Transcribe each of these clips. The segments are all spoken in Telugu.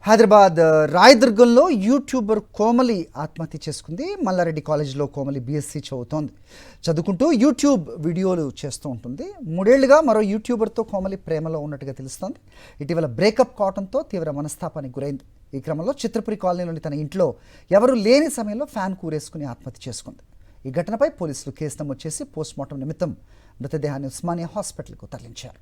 హైదరాబాద్ రాయదుర్గంలో యూట్యూబర్ కోమలి ఆత్మహత్య చేసుకుంది. మల్లారెడ్డి కాలేజీలో కోమలి బీఎస్సీ చదువుకుంటూ యూట్యూబ్ వీడియోలు చేస్తూ ఉంటుంది. 3 ఏళ్లుగా మరో యూట్యూబర్తో కోమలి ప్రేమలో ఉన్నట్టుగా తెలుస్తోంది. ఇటీవల బ్రేకప్ కావడంతో తీవ్ర మనస్తాపానికి గురైంది. ఈ క్రమంలో చిత్రపురి కాలనీలోని తన ఇంట్లో ఎవరూ లేని సమయంలో ఫ్యాన్ కూరేసుకుని ఆత్మహత్య చేసుకుంది. ఈ ఘటనపై పోలీసులు కేసు నమోదు చేసి పోస్ట్మార్టం నిమిత్తం మృతదేహాన్ని ఉస్మానియా హాస్పిటల్కు తరలించారు.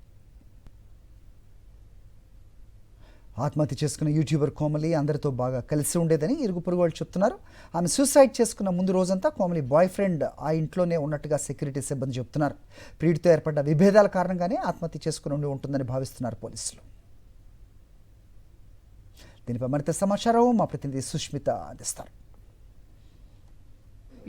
ఆత్మహత్య చేసుకున్న యూట్యూబర్ కోమలి అందరితో బాగా కలిసి ఉండేదని ఇరుగు పొరుగు వాళ్ళు చెప్తున్నారు. ఆమె సూసైడ్ చేసుకున్న ముందు రోజంతా కోమలి బాయ్ ఫ్రెండ్ ఆ ఇంట్లోనే ఉన్నట్టుగా సెక్యూరిటీ సిబ్బంది చెప్తున్నారు. ప్రియుడితో ఏర్పడ్డ విభేదాల కారణంగానే ఆత్మహత్య చేసుకుని ఉంటుందని భావిస్తున్నారు పోలీసులు. దీనిపై మరింత సమాచారం మా ప్రతినిధి సుష్మిత అందిస్తారు.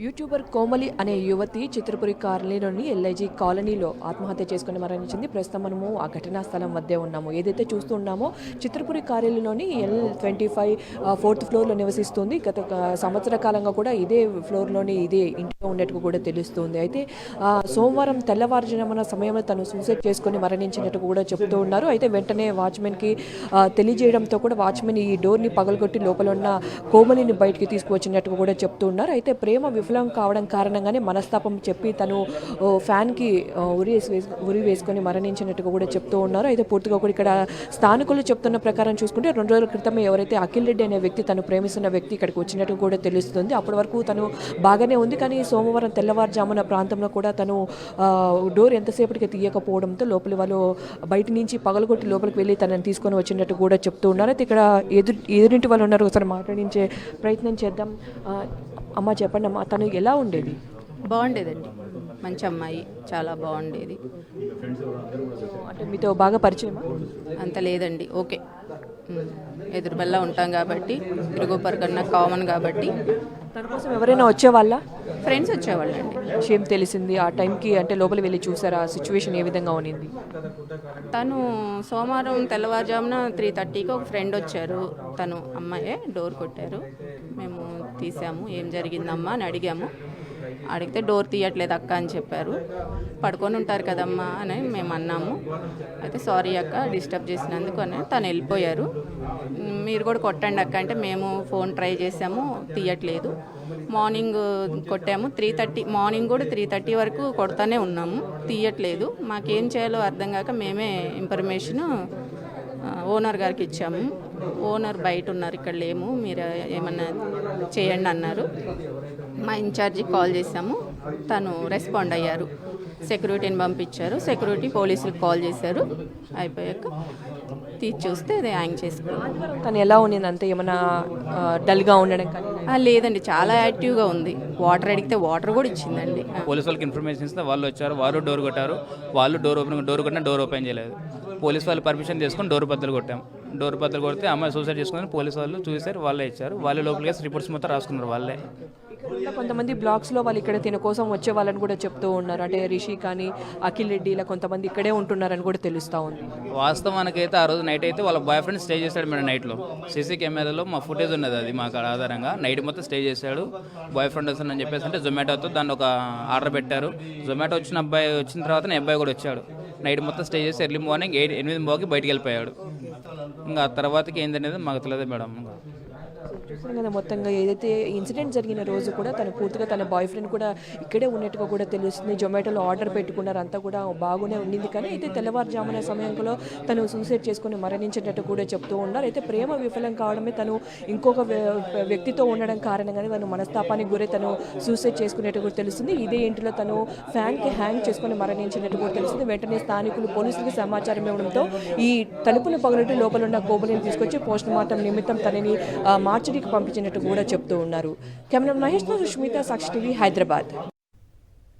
యూట్యూబర్ కోమలి అనే యువతి చిత్రపురి కాలనీలోని ఎల్ఐజీ కాలనీలో ఆత్మహత్య చేసుకుని మరణించింది. ప్రస్తుతం మనము ఆ ఘటనా స్థలం వద్దే ఉన్నాము. ఏదైతే చూస్తున్నామో చిత్రపురి కాలనీలోని L25 4th ఫ్లోర్లో నివసిస్తుంది. గత సంవత్సర కాలంగా కూడా ఇదే ఫ్లోర్లోని ఇదే ఇంట్లో ఉన్నట్టు కూడా తెలుస్తుంది. అయితే సోమవారం తెల్లవారుజామున సమయంలో తను సూసైడ్ చేసుకుని మరణించినట్టు కూడా చెప్తూ ఉన్నారు. అయితే వెంటనే వాచ్మెన్కి తెలియజేయడంతో కూడా వాచ్మెన్ ఈ డోర్ని పగలగొట్టి లోపల ఉన్న కోమలిని బయటికి తీసుకువచ్చినట్టు కూడా చెప్తూ ఉన్నారు. అయితే ప్రేమ విఫలం కావడం కారణంగానే మనస్తాపం చెప్పి తను ఫ్యాన్కి ఉరి వేసుకొని మరణించినట్టుగా కూడా చెప్తూ ఉన్నారు. అయితే పూర్తిగా కూడా ఇక్కడ స్థానికులు చెప్తున్న ప్రకారం చూసుకుంటే 2 రోజుల క్రితమే ఎవరైతే అఖిల్ రెడ్డి అనే వ్యక్తి తను ప్రేమిస్తున్న వ్యక్తి ఇక్కడికి వచ్చినట్టు కూడా తెలుస్తుంది. అప్పటి వరకు తను బాగానే ఉంది. కానీ సోమవారం తెల్లవారుజామున ప్రాంతంలో కూడా తను డోర్ ఎంతసేపటికి తీయకపోవడంతో లోపలి వాళ్ళు బయట నుంచి పగలగొట్టి లోపలికి వెళ్ళి తనని తీసుకొని వచ్చినట్టు కూడా చెప్తూ ఉన్నారు. అయితే ఇక్కడ ఎదురింటి వాళ్ళు ఉన్నారు, ఒకసారి మాట్లాడించే ప్రయత్నం చేద్దాం. అమ్మ చెప్పండి అమ్మ, తను ఎలా ఉండేది? బాగుండేదండి, మంచి అమ్మాయి, చాలా బాగుండేది. అంటే మీతో బాగా పరిచయమా? అంత లేదండి, ఓకే, ఎదురుబెల్లా ఉంటాం కాబట్టి ఇరుగుపరు కన్నా కామన్ కాబట్టి. తన కోసం ఎవరైనా వచ్చేవాళ్ళ? ఫ్రెండ్స్ వచ్చేవాళ్ళండి. విషయం తెలిసింది ఆ టైంకి, అంటే లోపల వెళ్ళి చూసారా? ఆ సిచ్యువేషన్ ఏ విధంగా ఉన్నింది? తను సోమవారం తెల్లవారుజామున 3:30కి ఒక ఫ్రెండ్ వచ్చారు. తను అమ్మాయే, డోర్ కొట్టారు. మేము తీసాము. ఏం జరిగిందమ్మా అని అడిగితే డోర్ తీయట్లేదు అక్క అని చెప్పారు. పడుకొని ఉంటారు కదమ్మా అని మేము అన్నాము. అయితే సారీ అక్క డిస్టర్బ్ చేసినందుకు అని తను వెళ్ళిపోయారు. మీరు కూడా కొట్టండి అక్క అంటే మేము ఫోన్ ట్రై చేసాము, తీయట్లేదు. మార్నింగ్ కొట్టాము 3:30, మార్నింగ్ కూడా 3:30 వరకు కొడతానే ఉన్నాము, తీయట్లేదు. మాకేం చేయాలో అర్థం కాక మేమే ఇన్ఫర్మేషన్ ఓనర్ గారికి ఇచ్చాము. ఓనర్ బయట ఉన్నారు, ఇక్కడ లేము, మీరు ఏమన్నా చేయండి అన్నారు. మా ఇన్ఛార్జికి కాల్ చేసాము, తను రెస్పాండ్ అయ్యారు. సెక్యూరిటీని పంపించారు. సెక్యూరిటీ పోలీసులకు కాల్ చేశారు. అయిపోయాక తీసి చూస్తే అది హ్యాంగ్ చేసుకున్నాం. తను ఎలా ఉన్నింది? అంతే ఏమన్నా డల్గా ఉండడం కానీ? లేదండి, చాలా యాక్టివ్గా ఉంది. వాటర్ అడిగితే వాటర్ కూడా ఇచ్చిందండి. పోలీసు వాళ్ళకి ఇన్ఫర్మేషన్ ఇస్తే వాళ్ళు వచ్చారు, వారు డోర్ కొట్టారు. వాళ్ళు డోర్ కొట్టినా డోర్ ఓపెన్ చేయలేదు. పోలీసు వాళ్ళు పర్మిషన్ తీసుకొని డోర్ బద్దలు కొట్టాం. డోర్ బద్దలు కొడితే అమ్మాయి సూసైడ్ చేసుకుని పోలీసు వాళ్ళు చూసారు, వాళ్ళే ఇచ్చారు. వాళ్ళే లోపలికి రిపోర్ట్స్ మొత్తం రాసుకున్నారు వాళ్ళే. కొంతమంది బ్లాగ్స్లో వాళ్ళు ఇక్కడ తిన కోసం వచ్చే వాళ్ళని కూడా చెప్తూ ఉన్నారు. అంటే రిషి కానీ అఖిల్ రెడ్డి ఇలా కొంతమంది ఇక్కడే ఉంటున్నారని కూడా తెలుస్తూ ఉంది. వాస్తవానికైతే ఆ రోజు నైట్ అయితే వాళ్ళ బాయ్ ఫ్రెండ్ స్టే చేశాడు మేడం. నైట్లో సీసీ కెమెరాలో మా ఫుటేజ్ ఉన్నది, అది మాకు ఆధారంగా. నైట్ మొత్తం స్టే చేశాడు. బాయ్ ఫ్రెండ్ వస్తుందని చెప్పేసి అంటే జొమాటోతో దాన్ని ఒక ఆర్డర్ పెట్టారు. జొమాటో వచ్చిన అబ్బాయి వచ్చిన తర్వాత అబ్బాయి కూడా వచ్చాడు. నైట్ మొత్తం స్టే చేసి ఎర్లీ మార్నింగ్ 8 బయటికి వెళ్ళిపోయాడు. ఇంకా ఆ తర్వాతకి ఏందనేది మాకు తెలియదు మేడం. చూసాం కదా, మొత్తంగా ఏదైతే ఇన్సిడెంట్ జరిగిన రోజు కూడా తను పూర్తిగా తన బాయ్ ఫ్రెండ్ కూడా ఇక్కడే ఉన్నట్టుగా కూడా తెలుస్తుంది. జొమాటోలో ఆర్డర్ పెట్టుకున్నారు, అంతా కూడా బాగానే ఉండింది. కానీ అయితే తెల్లవారుజామున సమయంలో తను సూసైడ్ చేసుకుని మరణించేటట్టు కూడా చెప్తూ ఉన్నారు. అయితే ప్రేమ విఫలం కావడమే, తను ఇంకొక వ్యక్తితో ఉండడం కారణంగానే తను మనస్తాపానికి గురై తను సూసైడ్ చేసుకునేట్టు కూడా తెలుస్తుంది. ఇదే ఇంటిలో తను ఫ్యాన్కి హ్యాంగ్ చేసుకుని మరణించినట్టు కూడా తెలుస్తుంది. వెంటనే స్థానికులు పోలీసులకు సమాచారం ఇవ్వడంతో ఈ తలుపులు పగలటి లోపల ఉన్న కోమలిని తీసుకొచ్చి పోస్ట్ మార్టం నిమిత్తం తనని మార్చిడికి పంపించినట్టు కూడా చెప్తూ ఉన్నారు. కెమెరా మహేష్తో సుష్మిత, సాక్షి టీవీ, హైదరాబాద్.